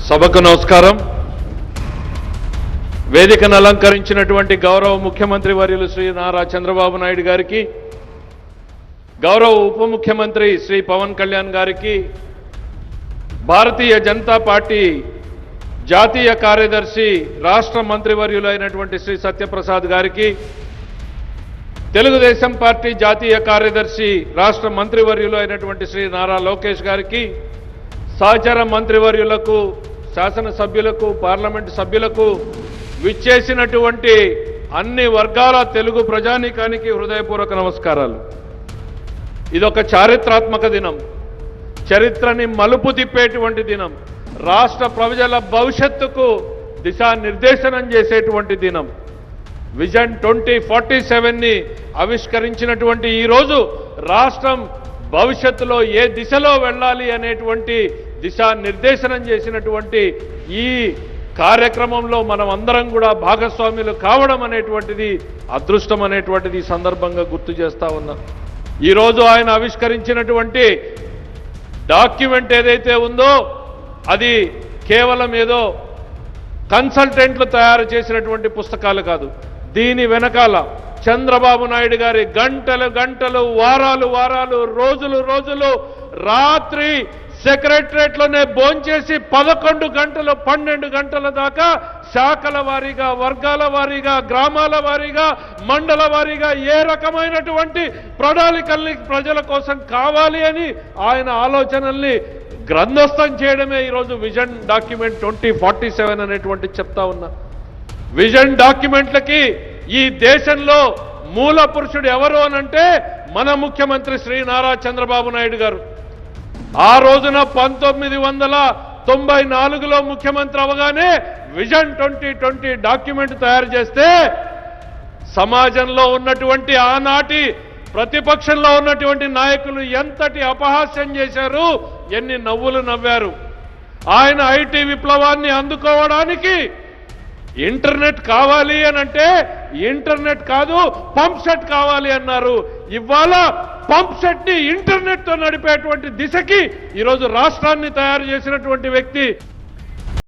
సభకు నమస్కారం. వేదికను అలంకరించినటువంటి గౌరవ ముఖ్యమంత్రి వర్యులు శ్రీ నారా చంద్రబాబు నాయుడు గారికి, గౌరవ ఉప ముఖ్యమంత్రి శ్రీ పవన్ కళ్యాణ్ గారికి, భారతీయ జనతా పార్టీ జాతీయ కార్యదర్శి రాష్ట్ర మంత్రివర్యులు అయినటువంటి శ్రీ సత్యప్రసాద్ గారికి, తెలుగుదేశం పార్టీ జాతీయ కార్యదర్శి రాష్ట్ర మంత్రివర్యులు అయినటువంటి శ్రీ నారా లోకేష్ గారికి, సహచర మంత్రివర్యులకు, శాసనసభ్యులకు, పార్లమెంటు సభ్యులకు, విచ్చేసినటువంటి అన్ని వర్గాల తెలుగు ప్రజానీకానికి హృదయపూర్వక నమస్కారాలు. ఇదొక చారిత్రాత్మక దినం, చరిత్రని మలుపు తిప్పేటువంటి దినం, రాష్ట్ర ప్రజల భవిష్యత్తుకు దిశానిర్దేశనం చేసేటువంటి దినం. విజన్ 2047ని ఆవిష్కరించినటువంటి ఈరోజు రాష్ట్రం భవిష్యత్తులో ఏ దిశలో వెళ్ళాలి అనేటువంటి దిశానిర్దేశనం చేసినటువంటి ఈ కార్యక్రమంలో మనం అందరం కూడా భాగస్వాములు కావడం అనేటువంటిది అదృష్టం అనేటువంటిది ఈ సందర్భంగా గుర్తు చేస్తా ఉన్నా. ఈరోజు ఆయన ఆవిష్కరించినటువంటి డాక్యుమెంట్ ఏదైతే ఉందో అది కేవలం ఏదో కన్సల్టెంట్లు తయారు చేసినటువంటి పుస్తకాలు కాదు. దీని వెనకాల చంద్రబాబు నాయుడు గారి గంటలు గంటలు, వారాలు వారాలు, రోజులు రోజులు, రాత్రి సెక్రటరేట్లోనే భోంచేసి 11 గంటలు 12 గంటల దాకా శాఖల వారీగా, వర్గాల వారీగా, గ్రామాల వారీగా, మండల వారీగా ఏ రకమైనటువంటి ప్రణాళికల్ని ప్రజల కోసం కావాలి అని ఆయన ఆలోచనల్ని గ్రంథస్థం చేయడమే ఈరోజు విజన్ డాక్యుమెంట్ 2047 అనేటువంటి చెప్తా ఉన్నా. విజన్ డాక్యుమెంట్లకి ఈ దేశంలో మూల పురుషుడు ఎవరు అనంటే మన ముఖ్యమంత్రి శ్రీ నారా చంద్రబాబు నాయుడు గారు. ఆ రోజున 1994లో ముఖ్యమంత్రి అవగానే విజన్ 2020 డాక్యుమెంట్ తయారు చేస్తే సమాజంలో ఉన్నటువంటి ఆనాటి ప్రతిపక్షంలో ఉన్నటువంటి నాయకులు ఎంతటి అపహాస్యం చేశారు, ఎన్ని నవ్వులు నవ్వారు. ఆయన ఐటీ విప్లవాన్ని అందుకోవడానికి ఇంటర్నెట్ కావాలి అనంటే ఇంటర్నెట్ కాదు పంప్ సెట్ కావాలి అన్నారు. ఇవాళ పంప్ సెట్ ని ఇంటర్నెట్ తో నడిపేటువంటి దిశకి ఈరోజు రాష్ట్రాన్ని తయారు చేసినటువంటి వ్యక్తి